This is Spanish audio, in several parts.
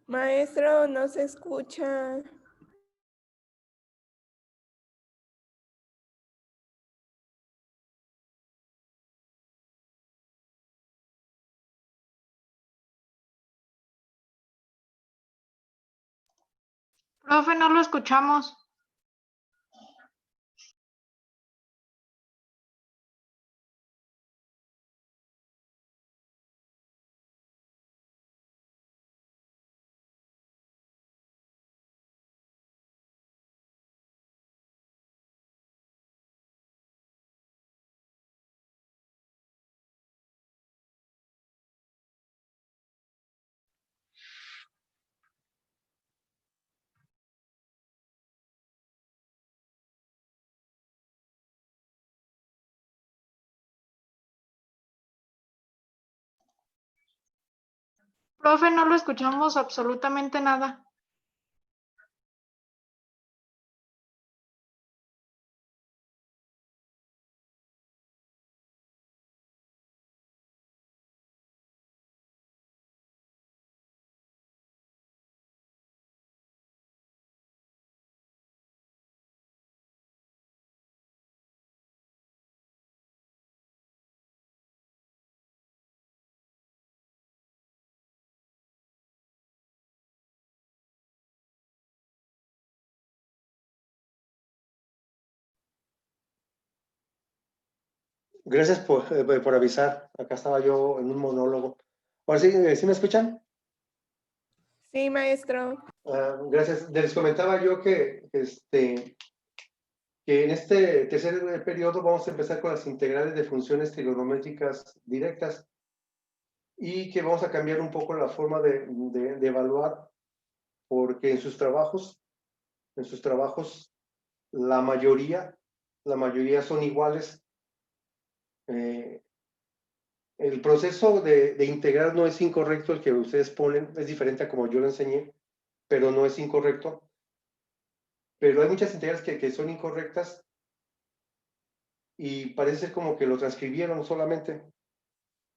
Maestro, no se escucha. Profe, no lo escuchamos. Profe, no lo escuchamos absolutamente nada. Gracias por avisar. Acá estaba yo en un monólogo. Ahora sí, ¿sí me escuchan? Sí, maestro. Gracias. Les comentaba yo que en este tercer periodo vamos a empezar con las integrales de funciones trigonométricas directas y que vamos a cambiar un poco la forma de evaluar, porque en sus trabajos, la mayoría son iguales. El proceso de integrar no es incorrecto, el que ustedes ponen es diferente a como yo lo enseñé, pero no es incorrecto. Pero hay muchas integrales que son incorrectas y parece ser como que lo transcribieron solamente.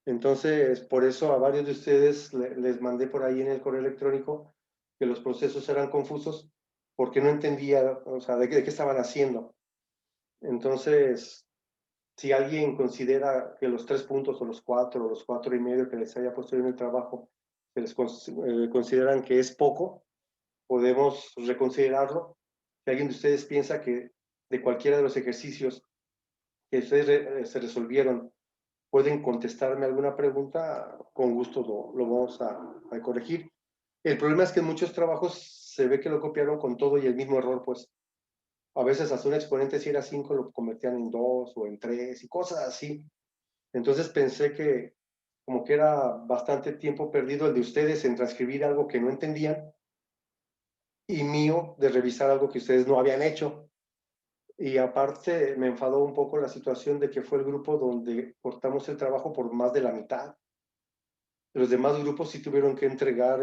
Entonces, por eso a varios de ustedes les mandé por ahí en el correo electrónico que los procesos eran confusos porque no entendía, o sea, de qué estaban haciendo. Entonces, si alguien considera que los 3 puntos o los 4 o los 4,5 que les haya puesto en el trabajo se les consideran que es poco, podemos reconsiderarlo. Si alguien de ustedes piensa que de cualquiera de los ejercicios que ustedes se resolvieron pueden contestarme alguna pregunta, con gusto lo vamos a corregir. El problema es que en muchos trabajos se ve que lo copiaron con todo y el mismo error, pues a veces hasta un exponente si era 5 lo convertían en 2 o en 3 y cosas así. Entonces pensé que como que era bastante tiempo perdido el de ustedes en transcribir algo que no entendían y mío de revisar algo que ustedes no habían hecho. Y aparte me enfadó un poco la situación de que fue el grupo donde cortamos el trabajo por más de la mitad. Los demás grupos sí tuvieron que entregar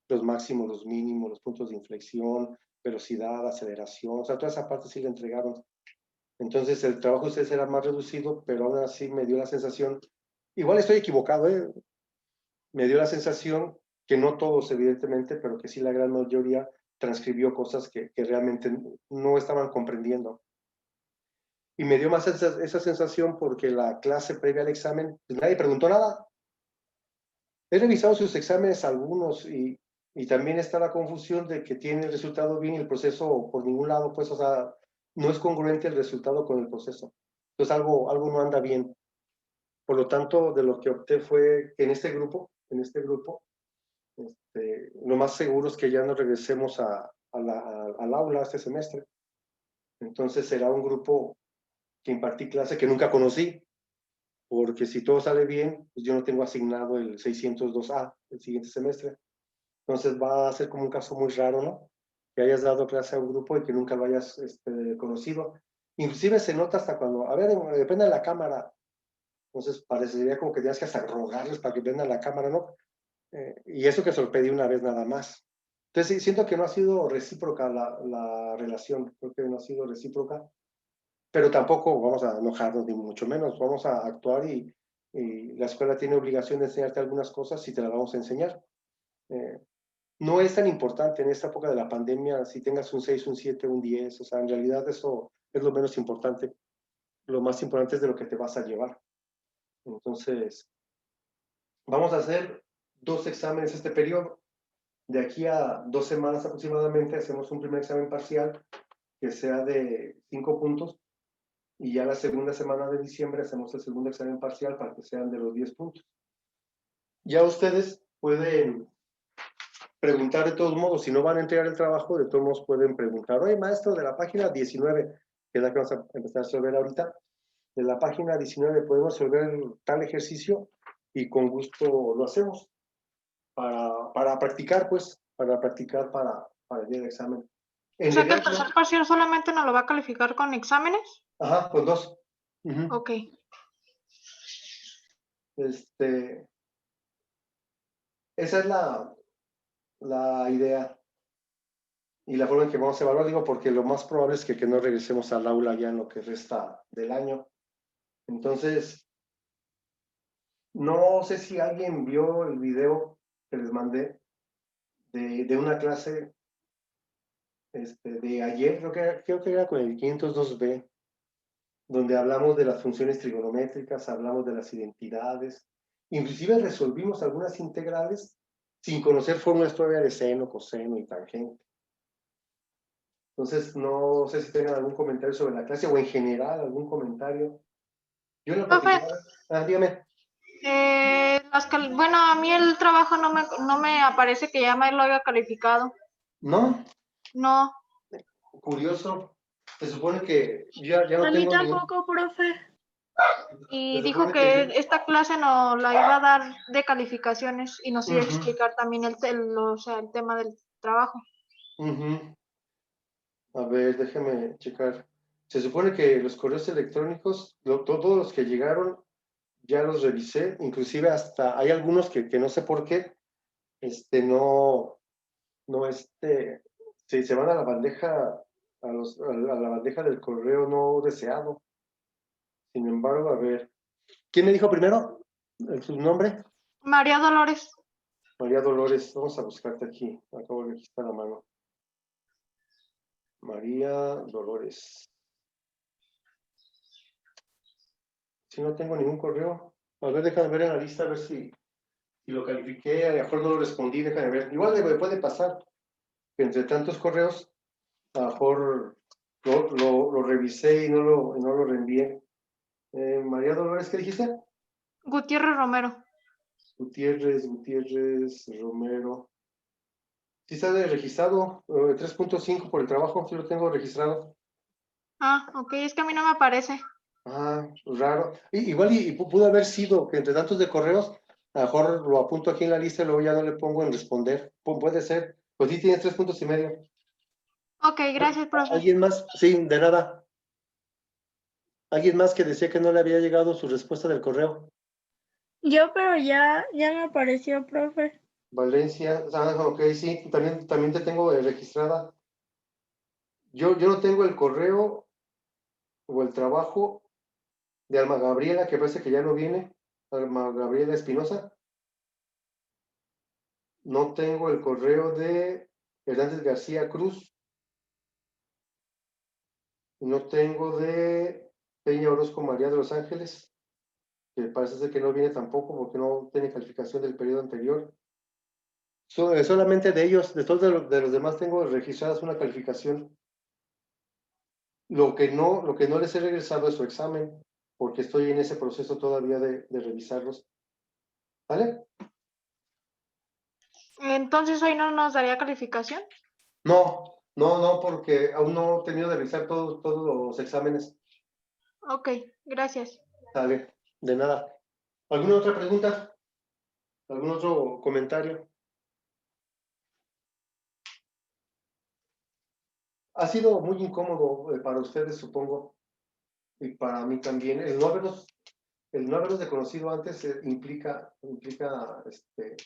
los máximos, los mínimos, los puntos de inflexión, velocidad, aceleración, o sea, toda esa parte sí la entregaron. Entonces el trabajo de ustedes era más reducido, pero aún así me dio la sensación, igual estoy equivocado, me dio la sensación que no todos, evidentemente, pero que sí la gran mayoría transcribió cosas que realmente no estaban comprendiendo. Y me dio más esa sensación porque la clase previa al examen, pues nadie preguntó nada. He revisado sus exámenes algunos y también está la confusión de que tiene el resultado bien y el proceso por ningún lado, pues, o sea, no es congruente el resultado con el proceso. Entonces algo no anda bien. Por lo tanto, de lo que opté fue que en este grupo, lo más seguro es que ya no regresemos al aula este semestre. Entonces será un grupo que impartí clase que nunca conocí, porque si todo sale bien, pues yo no tengo asignado el 602A el siguiente semestre. Entonces va a ser como un caso muy raro, ¿no? Que hayas dado clase a un grupo y que nunca lo hayas conocido. Inclusive se nota hasta cuando, a ver, depende de la cámara. Entonces parecería como que tienes que hasta rogarles para que prendan la cámara, ¿no? Y eso que sorprendí una vez nada más. Entonces sí, siento que no ha sido recíproca la relación, creo que no ha sido recíproca, pero tampoco vamos a enojarnos ni mucho menos, vamos a actuar y la escuela tiene obligación de enseñarte algunas cosas y te las vamos a enseñar. no es tan importante en esta época de la pandemia si tengas un 6, un 7, un 10, o sea, en realidad eso es lo menos importante. Lo más importante es de lo que te vas a llevar. Entonces, vamos a hacer 2 exámenes este periodo. De aquí a 2 semanas aproximadamente hacemos un primer examen parcial que sea de 5 puntos y ya la segunda semana de diciembre hacemos el segundo examen parcial para que sean de los 10 puntos. Ya ustedes pueden preguntar de todos modos, si no van a entregar el trabajo, de todos modos pueden preguntar, oye maestro, de la página 19, que es la que vamos a empezar a resolver ahorita, de la página 19 podemos resolver tal ejercicio y con gusto lo hacemos para practicar, pues, para practicar para el día del examen. O En sea que el realidad, tercer parcial solamente nos lo va a calificar con exámenes. ajá, con 2. Ok. Esa es la idea y la forma en que vamos a evaluar, digo, porque lo más probable es que no regresemos al aula ya en lo que resta del año. Entonces, no sé si alguien vio el video que les mandé de una clase de ayer, creo que era con el 502B, donde hablamos de las funciones trigonométricas, hablamos de las identidades, inclusive resolvimos algunas integrales sin conocer fórmulas todavía de seno, coseno y tangente. Entonces, no sé si tengan algún comentario sobre la clase o en general algún comentario. Yo en lo Profe, particular, dígame. bueno, a mí el trabajo no me aparece que ya me lo haya calificado. No, No. curioso. Se supone que ya no A mí tengo ningún... tampoco, profe. Y Se dijo supone que yo- esta clase no la iba a dar de calificaciones y nos iba a Ujú. explicar también el tema del trabajo. A ver, déjame checar. Se supone que los correos electrónicos, todos los que llegaron, ya los revisé, inclusive hasta hay algunos que no sé por qué, no, se van a la bandeja, a la bandeja del correo no deseado. Sin embargo, a ver, ¿quién me dijo primero su nombre? María Dolores. María Dolores, vamos a buscarte aquí, acabo de registrar la mano. María Dolores. Si no tengo ningún correo, a ver, déjame ver en la lista, a ver si lo califiqué, a lo mejor no lo respondí, déjame ver. Igual me puede pasar que entre tantos correos, a lo mejor lo revisé y no lo reenvié. María Dolores, ¿qué dijiste? Gutiérrez Romero. Gutiérrez Romero. Sí está registrado, 3.5 por el trabajo, sí lo tengo registrado. Ah, ok, es que a mí no me aparece. Ah, raro. Igual y pudo haber sido que entre tantos de correos, a lo mejor lo apunto aquí en la lista y luego ya no le pongo en responder. Puede ser. Pues sí tienes 3.5. Ok, gracias, profe. ¿Alguien más? Sí, de nada. ¿Alguien más que decía que no le había llegado su respuesta del correo? Yo, pero ya me apareció, profe. Valencia, ok, sí, también te tengo registrada. Yo no tengo el correo o el trabajo de Alma Gabriela, que parece que ya no viene. Alma Gabriela Espinosa. No tengo el correo de Hernández García Cruz. No tengo de Peña Orozco María de los Ángeles, que parece ser que no viene tampoco porque no tiene calificación del periodo anterior. Solamente de ellos, de todos de los demás tengo registradas una calificación. Lo que no les he regresado es su examen, porque estoy en ese proceso todavía de revisarlos. ¿Vale? Entonces hoy no nos daría calificación. No, porque aún no he tenido de revisar todos los exámenes. Ok, gracias. Vale, de nada. ¿Alguna otra pregunta? ¿Algún otro comentario? Ha sido muy incómodo para ustedes, supongo, y para mí también. El no haberlos de conocido antes implica que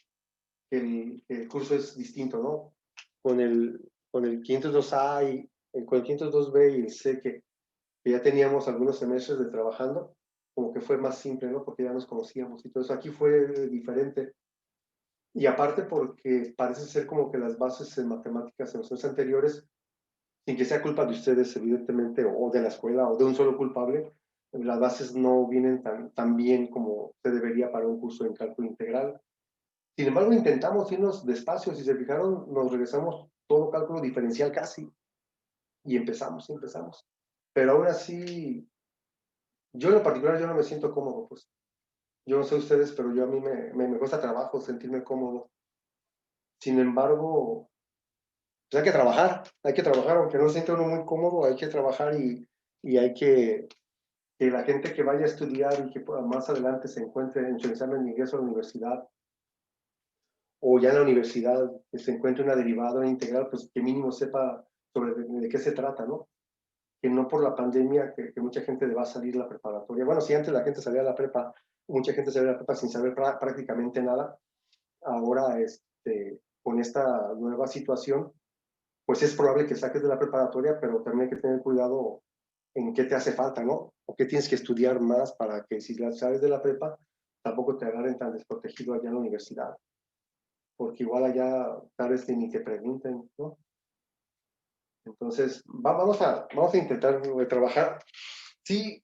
el curso es distinto, ¿no? Con el 502A con el 502B y el C que ya teníamos algunos semestres de trabajando, como que fue más simple, ¿no? Porque ya nos conocíamos y todo eso. Aquí fue diferente. Y aparte porque parece ser como que las bases en matemáticas en los años anteriores, sin que sea culpa de ustedes, evidentemente, o de la escuela, o de un solo culpable, las bases no vienen tan bien como se debería para un curso en cálculo integral. Sin embargo, intentamos irnos despacio. Si se fijaron, nos regresamos todo cálculo diferencial casi. Y empezamos. Pero aún así, yo en lo particular, yo no me siento cómodo, pues. Yo no sé ustedes, pero yo a mí me cuesta trabajo sentirme cómodo. Sin embargo, pues hay que trabajar, aunque no se sienta uno muy cómodo, hay que trabajar y hay que la gente que vaya a estudiar y que más adelante se encuentre en su examen de ingreso a la universidad, o ya en la universidad que se encuentre una derivada, una integral, pues que mínimo sepa sobre de qué se trata, ¿no? Que no por la pandemia que mucha gente le va a salir la preparatoria. Bueno, si antes la gente salía a la prepa, mucha gente salía a la prepa sin saber prácticamente nada, ahora con esta nueva situación, pues es probable que saques de la preparatoria, pero también hay que tener cuidado en qué te hace falta, ¿no? O qué tienes que estudiar más para que si la sales de la prepa, tampoco te agarren tan desprotegido allá en la universidad, porque igual allá tal vez ni te pregunten, ¿no? Entonces, vamos a intentar trabajar. Sí,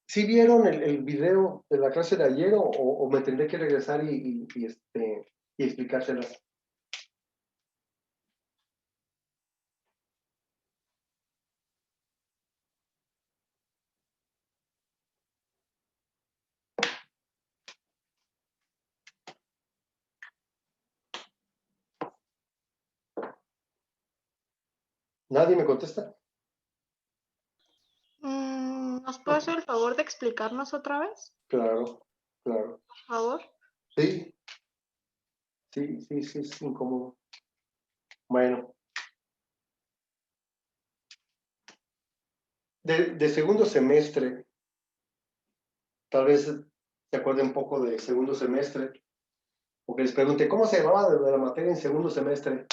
¿sí vieron el video de la clase de ayer o me tendré que regresar y explicárselas? ¿Nadie me contesta? ¿Nos puede hacer el favor de explicarnos otra vez? Claro, claro. Por favor. Sí, es incómodo. Bueno, de segundo semestre, tal vez se acuerde un poco de segundo semestre, porque les pregunté, ¿cómo se llamaba de la materia en segundo semestre?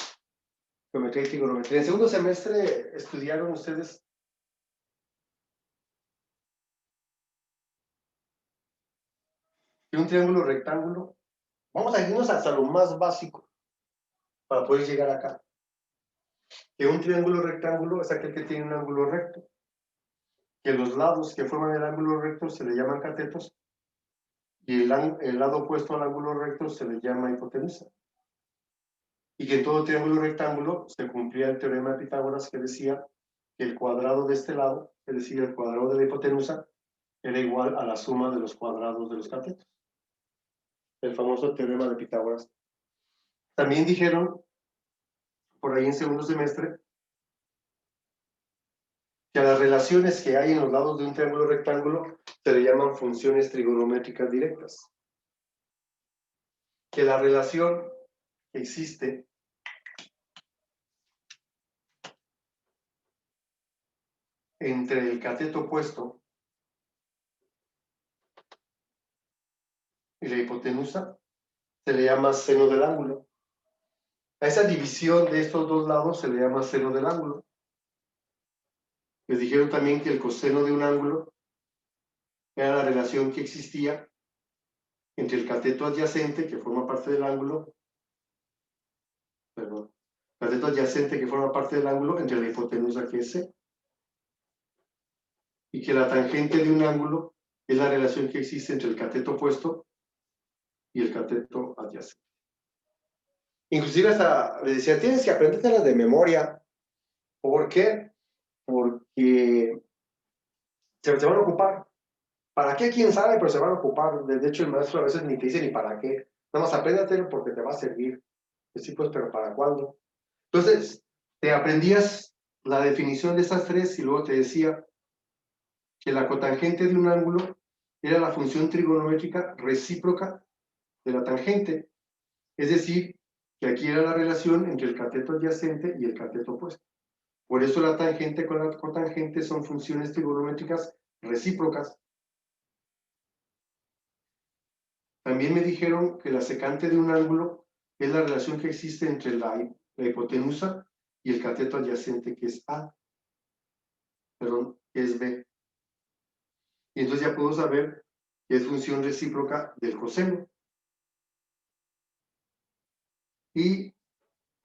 Geometría y trigonometría. En segundo semestre estudiaron ustedes que un triángulo rectángulo. Vamos a irnos hasta lo más básico para poder llegar acá. Que un triángulo rectángulo es aquel que tiene un ángulo recto. Que los lados que forman el ángulo recto se le llaman catetos y el lado opuesto al ángulo recto se le llama hipotenusa. Y que en todo triángulo rectángulo se cumplía el teorema de Pitágoras que decía que el cuadrado de este lado, es decir, el cuadrado de la hipotenusa, era igual a la suma de los cuadrados de los catetos. El famoso teorema de Pitágoras. También dijeron, por ahí en segundo semestre, que a las relaciones que hay en los lados de un triángulo rectángulo se le llaman funciones trigonométricas directas. Que la relación que existe entre el cateto opuesto y la hipotenusa se le llama seno del ángulo. A esa división de estos dos lados se le llama seno del ángulo. Les dijeron también que el coseno de un ángulo era la relación que existía entre el cateto adyacente, que forma parte del ángulo, perdón, cateto adyacente que forma parte del ángulo entre la hipotenusa que es C. Y que la tangente de un ángulo es la relación que existe entre el cateto opuesto y el cateto adyacente. Inclusive hasta le decía, tienes que aprendértelas de memoria. ¿Por qué? Porque se van a ocupar. ¿Para qué? ¿Quién sabe? Pero se van a ocupar. De hecho, el maestro a veces ni te dice ni para qué. Nada más apréndatelo porque te va a servir. Pues sí, pues, pero ¿para cuándo? Entonces, te aprendías la definición de esas tres y luego te decía que la cotangente de un ángulo era la función trigonométrica recíproca de la tangente. Es decir, que aquí era la relación entre el cateto adyacente y el cateto opuesto. Por eso la tangente con la cotangente son funciones trigonométricas recíprocas. También me dijeron que la secante de un ángulo es la relación que existe entre la hipotenusa y el cateto adyacente, que es A, perdón, que es B. Y entonces ya puedo saber que es función recíproca del coseno. y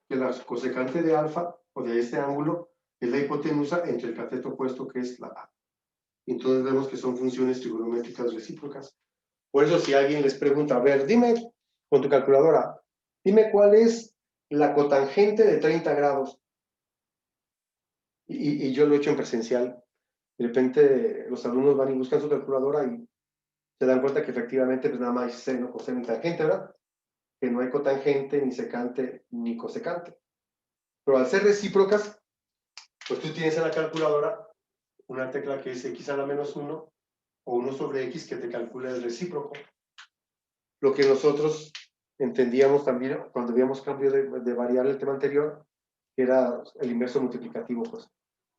que la cosecante de alfa, o de este ángulo, es la hipotenusa entre el cateto opuesto, que es la A. Entonces vemos que son funciones trigonométricas recíprocas. Por eso si alguien les pregunta, a ver, dime con tu calculadora, dime cuál es la cotangente de 30 grados. Y yo lo he hecho en presencial. De repente los alumnos van y buscan su calculadora y se dan cuenta que efectivamente pues nada más hay seno, coseno y tangente, ¿verdad? Que no hay cotangente, ni secante, ni cosecante. Pero al ser recíprocas, pues tú tienes en la calculadora una tecla que es x a la menos 1 o 1 sobre x que te calcula el recíproco. Lo que nosotros entendíamos también cuando veíamos cambio de variable el tema anterior, que era el inverso multiplicativo, pues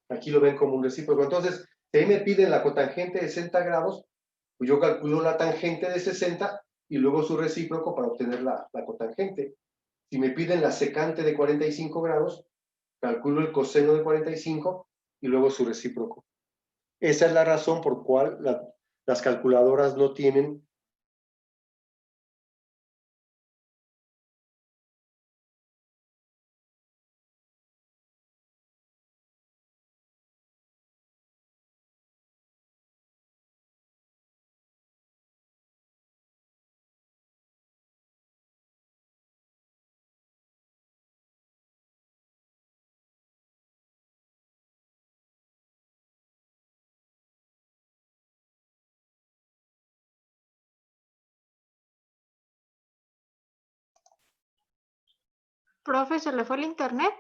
aquí lo ven como un recíproco. Entonces, si ahí me piden la cotangente de 60 grados, pues yo calculo la tangente de 60 y luego su recíproco para obtener la cotangente. Si me piden la secante de 45 grados, calculo el coseno de 45 y luego su recíproco. Esa es la razón por cual las calculadoras no tienen Profe, ¿se le fue el internet?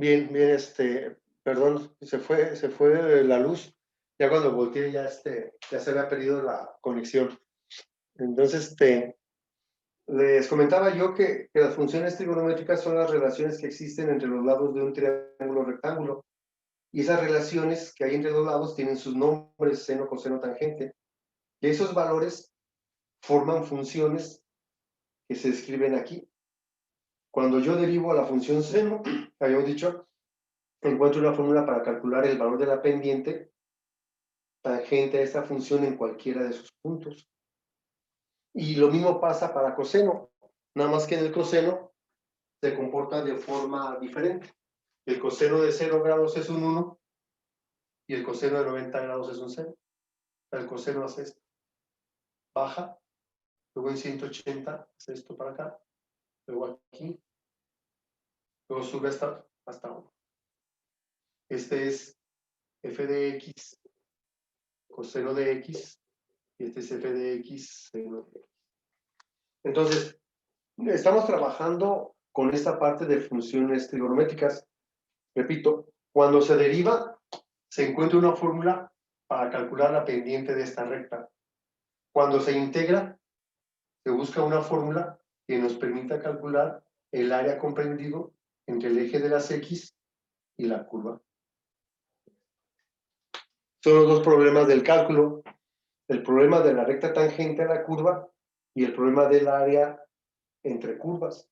bien, perdón, se fue la luz. Ya cuando volteé ya se había perdido la conexión. Entonces, les comentaba yo que las funciones trigonométricas son las relaciones que existen entre los lados de un triángulo rectángulo. Y esas relaciones que hay entre los lados tienen sus nombres, seno, coseno, tangente. Y esos valores forman funciones que se escriben aquí. Cuando yo derivo a la función seno, habíamos dicho, encuentro una fórmula para calcular el valor de la pendiente tangente a esta función en cualquiera de sus puntos. Y lo mismo pasa para coseno, nada más que en el coseno se comporta de forma diferente. El coseno de 0 grados es un 1 y el coseno de 90 grados es un 0. El coseno hace esto, baja, luego en 180 hace esto para acá, luego aquí, luego sube hasta 1. Este es f de x, coseno de x, y este es f de x, seno de x. Entonces, estamos trabajando con esta parte de funciones trigonométricas. Repito, cuando se deriva, se encuentra una fórmula para calcular la pendiente de esta recta. Cuando se integra, se busca una fórmula que nos permita calcular el área comprendido entre el eje de las X y la curva. Son los dos problemas del cálculo: el problema de la recta tangente a la curva y el problema del área entre curvas,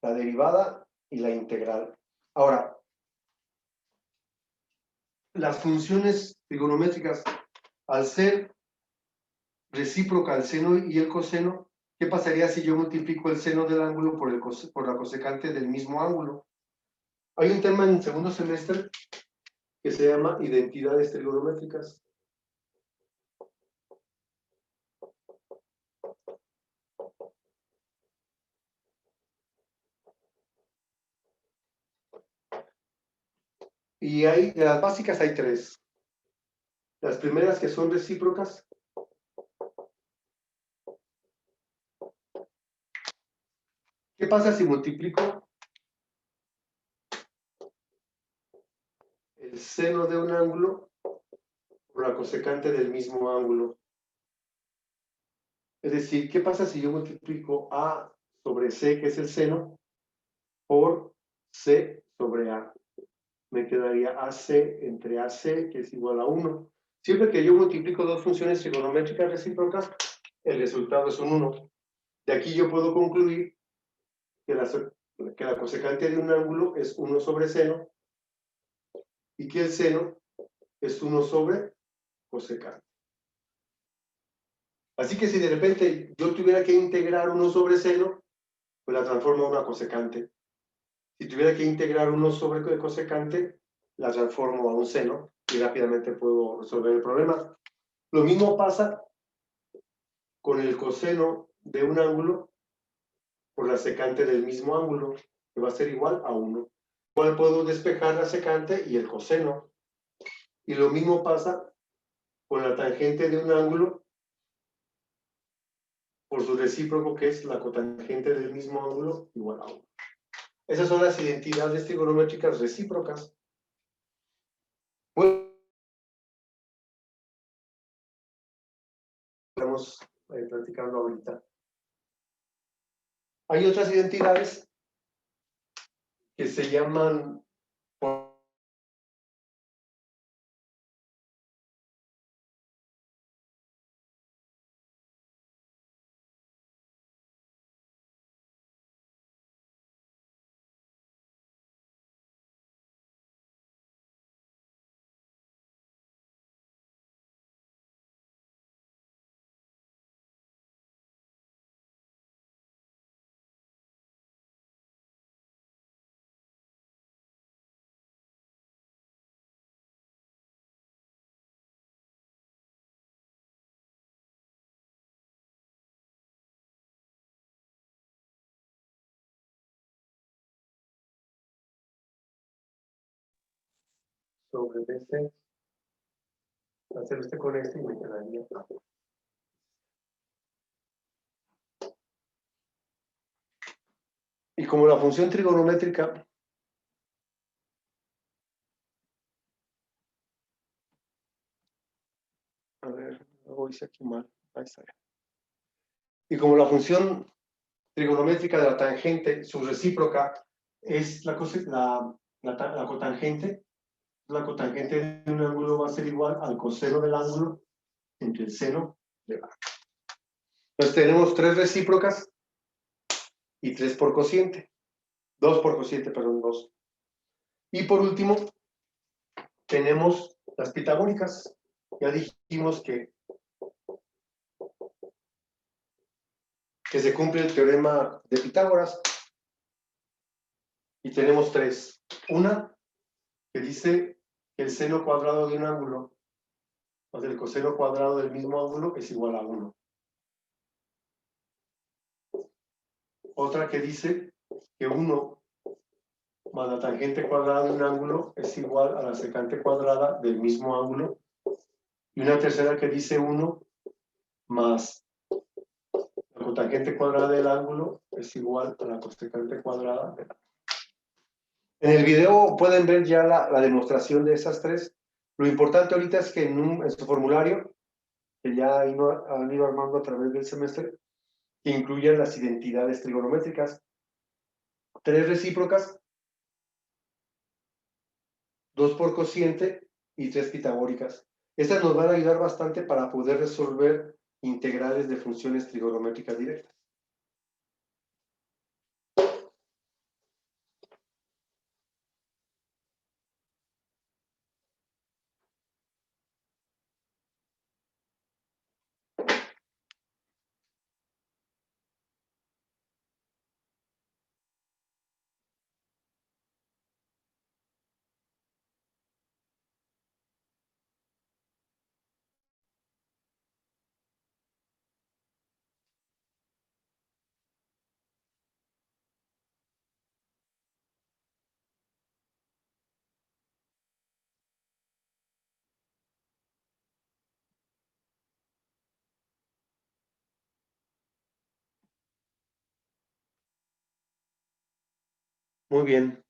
la derivada y la integral. Ahora, las funciones trigonométricas, al ser recíproca al seno y el coseno, ¿qué pasaría si yo multiplico el seno del ángulo por la cosecante del mismo ángulo? Hay un tema en segundo semestre que se llama identidades trigonométricas. Y de las básicas hay 3. Las primeras, que son recíprocas. ¿Qué pasa si multiplico el seno de un ángulo por la cosecante del mismo ángulo? Es decir, ¿qué pasa si yo multiplico A sobre C, que es el seno, por C sobre A? Me quedaría AC entre AC, que es igual a 1. Siempre que yo multiplico dos funciones trigonométricas recíprocas, el resultado es un 1. De aquí yo puedo concluir que la cosecante de un ángulo es 1 sobre seno y que el seno es 1 sobre cosecante. Así que si de repente yo tuviera que integrar 1 sobre seno, pues la transformo a una cosecante. Si tuviera que integrar 1 sobre cosecante, la transformo a un seno y rápidamente puedo resolver el problema. Lo mismo pasa con el coseno de un ángulo por la secante del mismo ángulo, que va a ser igual a 1. Igual puedo despejar la secante y el coseno. Y lo mismo pasa con la tangente de un ángulo por su recíproco, que es la cotangente del mismo ángulo, igual a 1. Esas son las identidades trigonométricas recíprocas. Bueno, estamos platicando ahorita. Hay otras identidades que se llaman sobre BC, hacer este con este y me quedaría. Y como la función trigonométrica a ver, Luego hice aquí mal. Ahí está. Y como la función trigonométrica de la tangente, su recíproca, es la cotangente. La cotangente de un ángulo va a ser igual al coseno del ángulo entre el seno del ángulo. Entonces tenemos 3 recíprocas y 3 por cociente. 2 por cociente, perdón, 2. Y por último, tenemos las pitagóricas. Ya dijimos que se cumple el teorema de Pitágoras. Y tenemos 3. Una que dice que el seno cuadrado de un ángulo más el coseno cuadrado del mismo ángulo es igual a 1. Otra que dice que 1 más la tangente cuadrada de un ángulo es igual a la secante cuadrada del mismo ángulo. Y una tercera que dice 1 más la cotangente cuadrada del ángulo es igual a la cosecante cuadrada del ángulo. En el video pueden ver ya la demostración de esas 3. Lo importante ahorita es que en su formulario, que ya han ido armando a través del semestre, que incluyan las identidades trigonométricas. 3 recíprocas, 2 por cociente y 3 pitagóricas. Estas nos van a ayudar bastante para poder resolver integrales de funciones trigonométricas directas. Muy bien.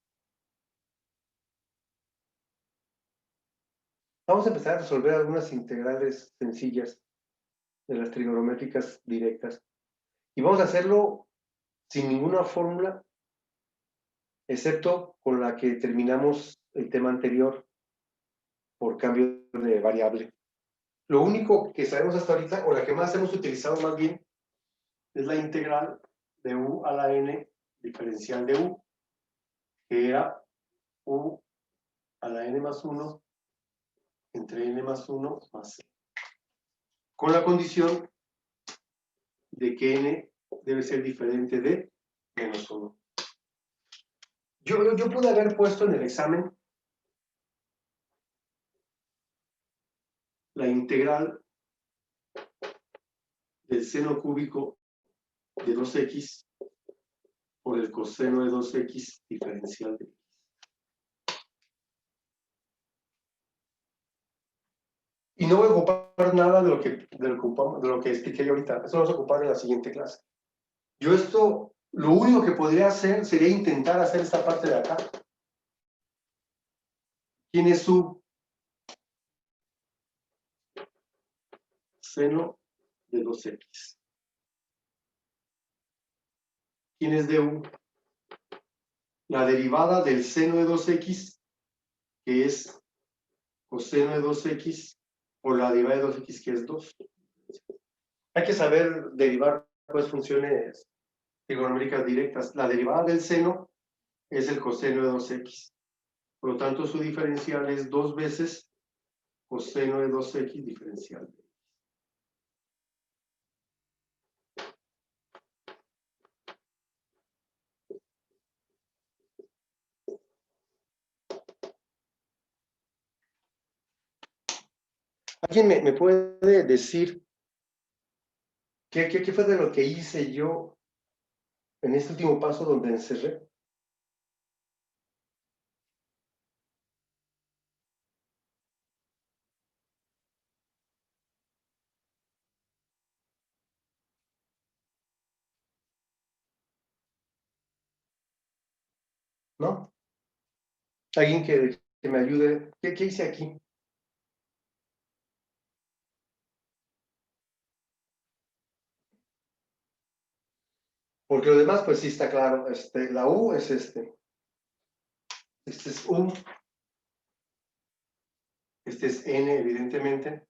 Vamos a empezar a resolver algunas integrales sencillas de las trigonométricas directas. Y vamos a hacerlo sin ninguna fórmula, excepto con la que terminamos el tema anterior por cambio de variable. Lo único que sabemos hasta ahorita, o la que más hemos utilizado más bien, es la integral de u a la n diferencial de u, que era u a la n más 1 entre n más 1 más c. Con la condición de que n debe ser diferente de menos 1. Yo pude haber puesto en el examen la integral del seno cúbico de 2x por el coseno de 2x diferencial de x. Y no voy a ocupar nada de lo que expliqué yo ahorita. Eso lo vamos a ocupar en la siguiente clase. Yo esto, lo único que podría hacer sería intentar hacer esta parte de acá. ¿Quién es su seno de 2x? ¿Quién es de u? La derivada del seno de 2x, que es coseno de 2x, por la derivada de 2x, que es 2. Hay que saber derivar pues funciones trigonométricas directas. La derivada del seno es el coseno de 2x. Por lo tanto, su diferencial es 2 veces coseno de 2x diferencial. ¿Alguien me puede decir qué fue de lo que hice yo en este último paso donde encerré? ¿No? ¿Alguien que me ayude? ¿Qué hice aquí? Porque lo demás, pues sí está claro. La U es este. Este es U. Este es N, evidentemente.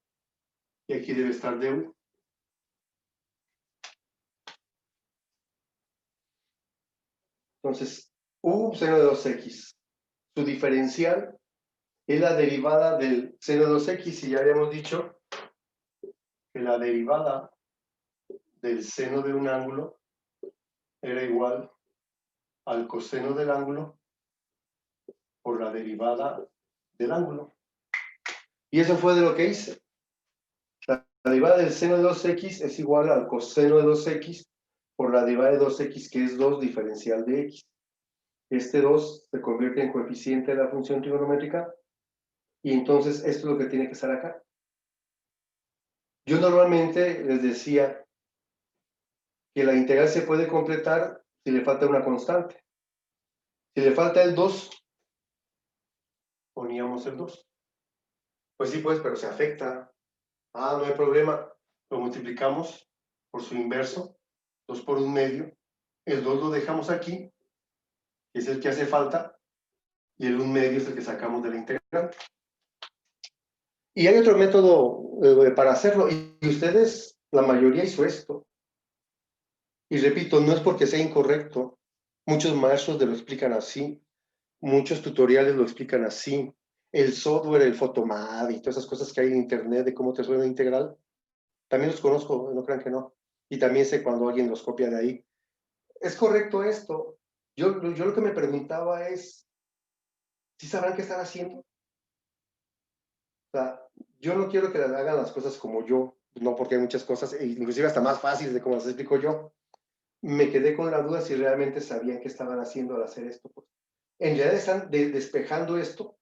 Y aquí debe estar DU. Entonces, U seno de 2x. Su diferencial es la derivada del seno de 2x. Y ya habíamos dicho que la derivada del seno de un ángulo era igual al coseno del ángulo por la derivada del ángulo. Y eso fue de lo que hice. La derivada del seno de 2x es igual al coseno de 2x por la derivada de 2x, que es 2 diferencial de x. Este 2 se convierte en coeficiente de la función trigonométrica y entonces esto es lo que tiene que estar acá. Yo normalmente les decía que la integral se puede completar si le falta una constante. Si le falta el 2, poníamos el 2. Pues sí, pues, pero se afecta. Ah, no hay problema. Lo multiplicamos por su inverso, 2 por 1/2. El 2 lo dejamos aquí, que es el que hace falta, y el 1/2 es el que sacamos de la integral. Y hay otro método para hacerlo, y ustedes, la mayoría hizo esto. Y repito, no es porque sea incorrecto. Muchos maestros lo explican así, muchos tutoriales lo explican así. El software, el Photomad y todas esas cosas que hay en internet de cómo te suena integral, también los conozco, no crean que no. Y también sé cuando alguien los copia de ahí. ¿Es correcto esto? Yo lo que me preguntaba es, ¿sí sabrán qué están haciendo? O sea, yo no quiero que hagan las cosas como yo, no, porque hay muchas cosas, inclusive hasta más fáciles de cómo las explico yo. Me quedé con la duda si realmente sabían qué estaban haciendo al hacer esto. En realidad están despejando esto,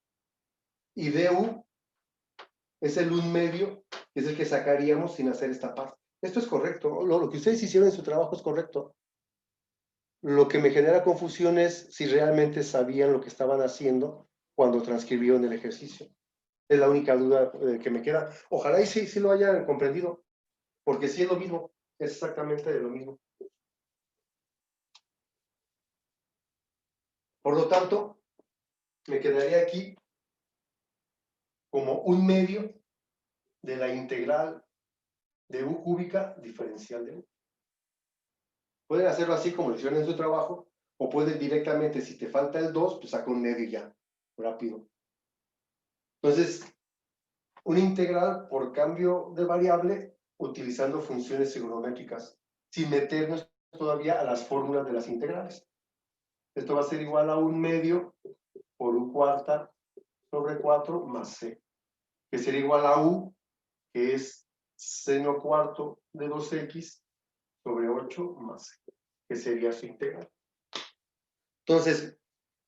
y DU es el 1/2, que es el que sacaríamos sin hacer esta parte. Esto es correcto, lo que ustedes hicieron en su trabajo es correcto. Lo que me genera confusión es si realmente sabían lo que estaban haciendo cuando transcribieron el ejercicio. Es la única duda que me queda. Ojalá y sí lo hayan comprendido, porque sí es lo mismo, es exactamente lo mismo. Por lo tanto, me quedaría aquí como 1/2 de la integral de U cúbica diferencial de U. Pueden hacerlo así como lo hicieron en su trabajo, o pueden directamente, si te falta el 2, pues saca 1/2 ya, rápido. Entonces, una integral por cambio de variable utilizando funciones trigonométricas, sin meternos todavía a las fórmulas de las integrales. Esto va a ser igual a 1/2 por U cuarta sobre 4 más C, que sería igual a U, que es seno cuarto de 2x sobre 8 más C, que sería su integral. Entonces,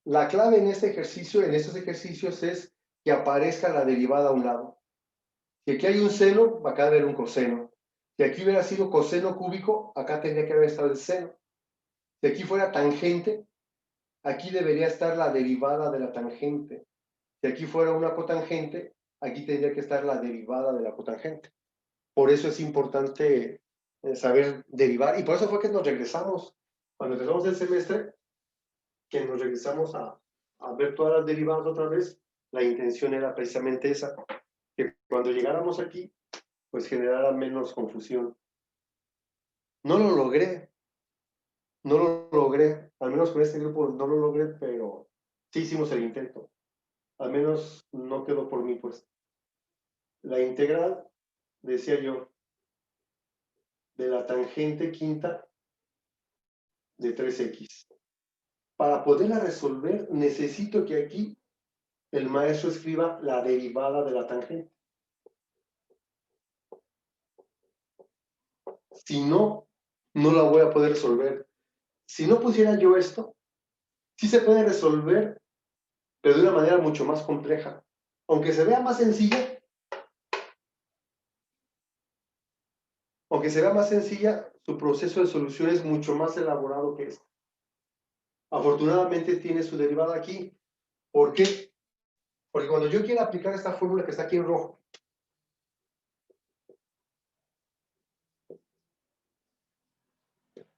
la clave en este ejercicio, en estos ejercicios, es que aparezca la derivada a un lado. Si aquí hay un seno, acá debe haber un coseno. Si aquí hubiera sido coseno cúbico, acá tendría que haber estado el seno. Si aquí fuera tangente, aquí debería estar la derivada de la tangente. Si aquí fuera una cotangente, aquí tendría que estar la derivada de la cotangente. Por eso es importante saber derivar. Y por eso fue que nos regresamos, cuando empezamos el semestre, que nos regresamos a ver todas las derivadas otra vez. La intención era precisamente esa, que cuando llegáramos aquí, pues generara menos confusión. No lo logré, al menos con este grupo no lo logré, pero sí hicimos el intento. Al menos no quedó por mí, pues. La integral, decía yo, de la tangente quinta de 3x. Para poderla resolver, necesito que aquí el maestro escriba la derivada de la tangente. Si no, no la voy a poder resolver. Si no pusiera yo esto, sí se puede resolver, pero de una manera mucho más compleja. Aunque se vea más sencilla, su proceso de solución es mucho más elaborado que este. Afortunadamente tiene su derivada aquí. ¿Por qué? Porque cuando yo quiera aplicar esta fórmula que está aquí en rojo,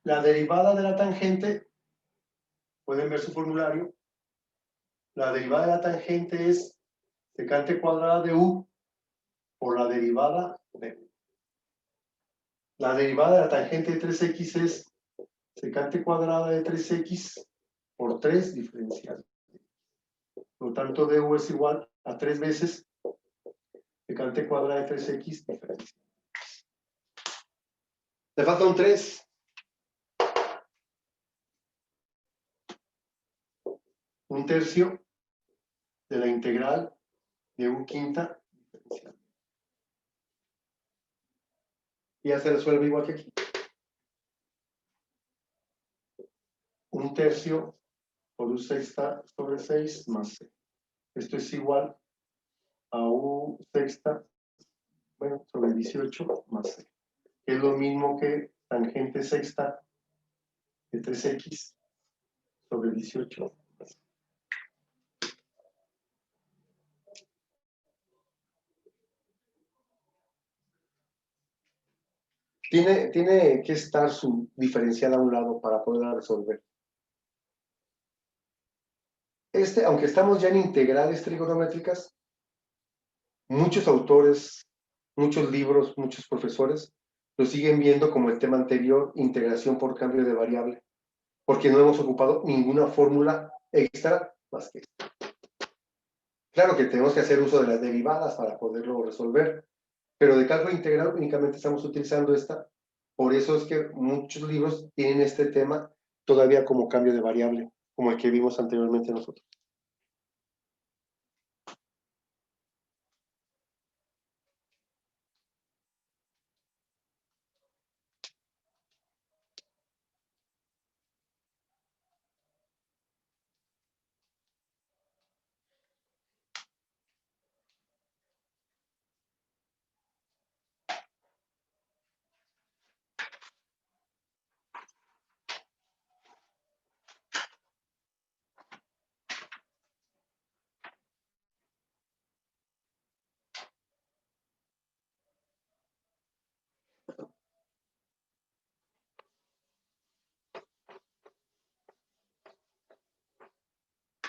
La derivada de la tangente, pueden ver su formulario. La derivada de la tangente es secante cuadrada de u por la derivada de u. La derivada de la tangente de 3x es secante cuadrada de 3x por 3 diferencial. Por lo tanto, du es igual a 3 veces secante cuadrada de 3x diferencial. Le falta un 3. Un tercio de la integral de u quinta diferencial. Y ya se resuelve igual que aquí. Un tercio por u sexta sobre 6 más c. Esto es igual a u sexta, bueno, sobre 18 más c. Es lo mismo que tangente sexta de 3x sobre 18 más c. Tiene que estar su diferencial a un lado para poderla resolver. Aunque estamos ya en integrales trigonométricas, muchos autores, muchos libros, muchos profesores lo siguen viendo como el tema anterior, integración por cambio de variable, porque no hemos ocupado ninguna fórmula extra más que esta. Claro que tenemos que hacer uso de las derivadas para poderlo resolver, pero de cálculo integral únicamente estamos utilizando esta. Por eso es que muchos libros tienen este tema todavía como cambio de variable, como el que vimos anteriormente nosotros.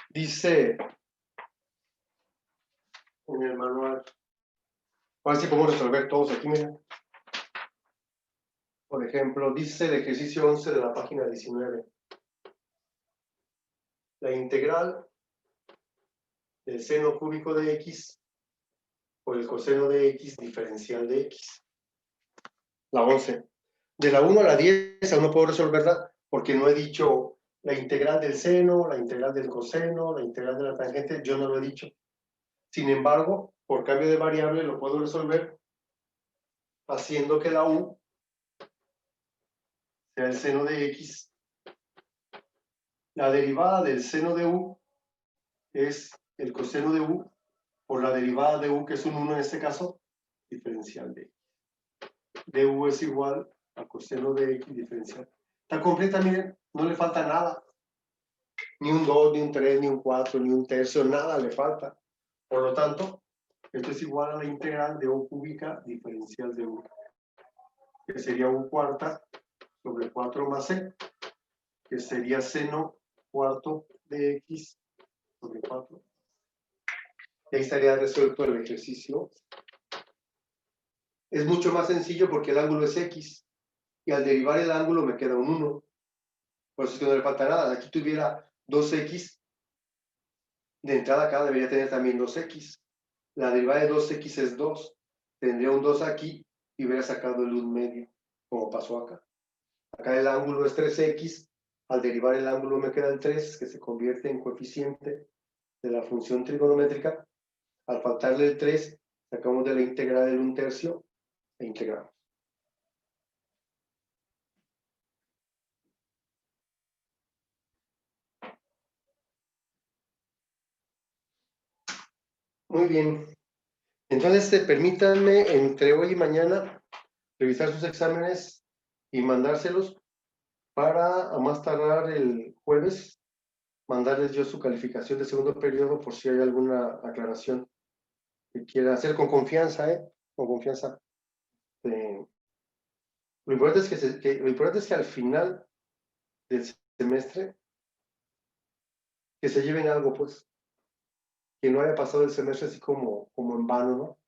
Dice en el manual, ahora sí podemos resolver todos aquí, miren. Por ejemplo, dice el ejercicio 11 de la página 19. La integral del seno cúbico de x por el coseno de x diferencial de x. La 11. De la 1 a la 10 aún no puedo resolverla porque no he dicho la integral del seno, la integral del coseno, la integral de la tangente, yo no lo he dicho. Sin embargo, por cambio de variable lo puedo resolver haciendo que la u sea el seno de x. La derivada del seno de u es el coseno de u por la derivada de u, que es un 1 en este caso, diferencial de x. Du es igual a coseno de x diferencial. Está completa, miren, no le falta nada. Ni un 2, ni un 3, ni un 4, ni un tercio, nada le falta. Por lo tanto, esto es igual a la integral de u cúbica diferencial de u, que sería u cuarta sobre 4 más c, que sería seno cuarto de x sobre 4. Y ahí estaría resuelto el ejercicio. Es mucho más sencillo porque el ángulo es x, y al derivar el ángulo me queda un 1. Por eso es que no le falta nada. Aquí tuviera 2x, de entrada acá debería tener también 2x. La derivada de 2x es 2. Tendría un 2 aquí y hubiera sacado el 1 medio, como pasó acá. Acá el ángulo es 3x. Al derivar el ángulo me queda el 3, que se convierte en coeficiente de la función trigonométrica. Al faltarle el 3, sacamos de la integral del 1 tercio e integramos. Muy bien. Entonces, permítanme entre hoy y mañana revisar sus exámenes y mandárselos para a más tardar el jueves mandarles yo su calificación de segundo periodo por si hay alguna aclaración que quiera hacer con confianza, con confianza. Lo importante es que al final del semestre, que se lleven algo, pues, que no haya pasado el semestre así como en vano, ¿no?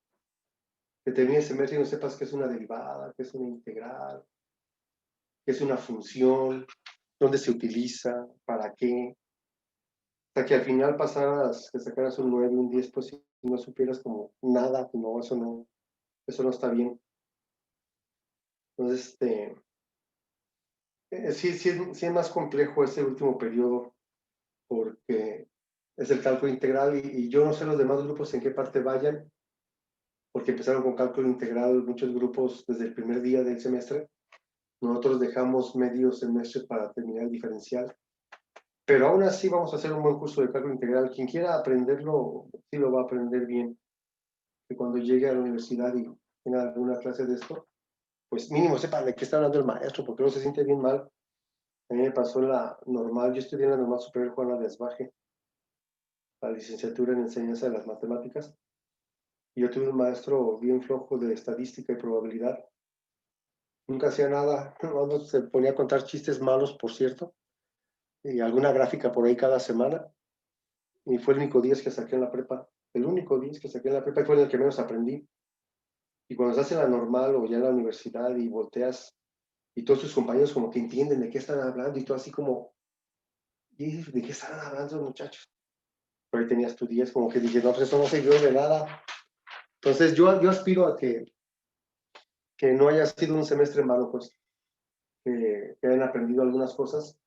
Que termine el semestre y no sepas qué es una derivada, qué es una integral, qué es una función, dónde se utiliza, para qué. Hasta que al final pasaras, que sacaras un 9, un 10, pues si no supieras como nada, pues no, eso no está bien. Entonces, sí es más complejo ese último periodo, porque es el cálculo integral y yo no sé los demás grupos en qué parte vayan, porque empezaron con cálculo integral muchos grupos desde el primer día del semestre. Nosotros dejamos medio semestre para terminar el diferencial, pero aún así vamos a hacer un buen curso de cálculo integral. Quien quiera aprenderlo, sí lo va a aprender bien, que cuando llegue a la universidad y tenga alguna clase de esto, pues mínimo sepa de qué está hablando el maestro, porque no se siente bien mal. A mí me pasó en la normal, yo estudié en la normal superior Juana de Asbaje, la licenciatura en enseñanza de las matemáticas, y yo tuve un maestro bien flojo de estadística y probabilidad. Nunca hacía nada, no se ponía a contar chistes malos, por cierto, y alguna gráfica por ahí cada semana, y fue el único 10 que saqué en la prepa, el único 10 que saqué en la prepa, y fue el que menos aprendí. Y cuando estás en la normal o ya en la universidad y volteas, y todos tus compañeros como que entienden de qué están hablando, y tú así como, ¿de qué están hablando los muchachos? Pero ahí tenías tu 10, como que dije, no, pues eso no sirvió de nada. Entonces yo aspiro a que no haya sido un semestre malo, pues, que hayan aprendido algunas cosas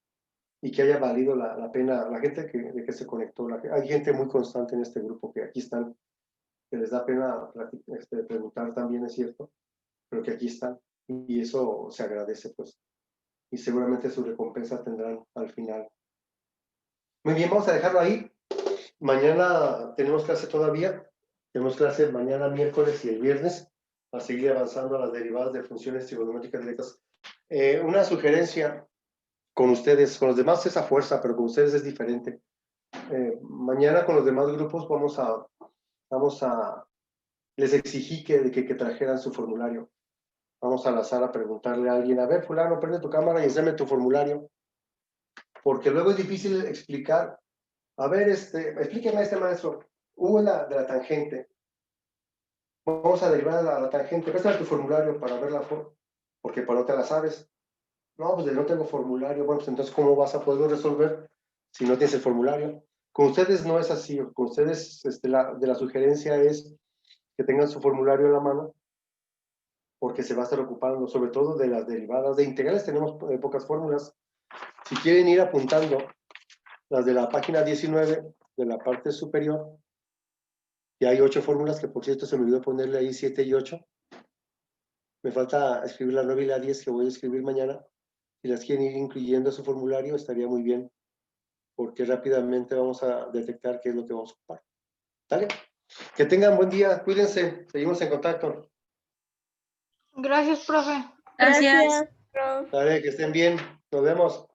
y que haya valido la pena, la gente de que se conectó. Hay gente muy constante en este grupo que aquí están, que les da pena preguntar también, es cierto, pero que aquí están y eso se agradece, pues, y seguramente su recompensa tendrán al final. Muy bien, vamos a dejarlo ahí. Mañana tenemos clase todavía, tenemos clase mañana miércoles y el viernes, a seguir avanzando a las derivadas de funciones trigonométricas directas. Una sugerencia con ustedes, con los demás es a fuerza, pero con ustedes es diferente. Mañana con los demás grupos les exigí que trajeran su formulario. Vamos a la sala a preguntarle a alguien, a ver, fulano, prende tu cámara y enséñame tu formulario. Porque luego es difícil explicar. A ver, explíqueme maestro, hubo de la tangente. Vamos a derivar a la tangente. Préstame tu formulario para verla, porque para no te la sabes. No, pues no tengo formulario. Bueno, pues entonces, ¿cómo vas a poder resolver si no tienes el formulario? Con ustedes no es así. Con ustedes, la sugerencia es que tengan su formulario en la mano, porque se va a estar ocupando, sobre todo de las derivadas. De integrales tenemos pocas fórmulas. Si quieren ir apuntando las de la página 19, de la parte superior, y hay 8 fórmulas que, por cierto, se me olvidó ponerle ahí 7 y 8. Me falta escribir la 9 y la 10 que voy a escribir mañana. Si las quieren ir incluyendo a su formulario, estaría muy bien, porque rápidamente vamos a detectar qué es lo que vamos a ocupar. ¿Vale? Que tengan buen día, cuídense, seguimos en contacto. Gracias, profe. Gracias. Maestro. Vale, que estén bien, nos vemos.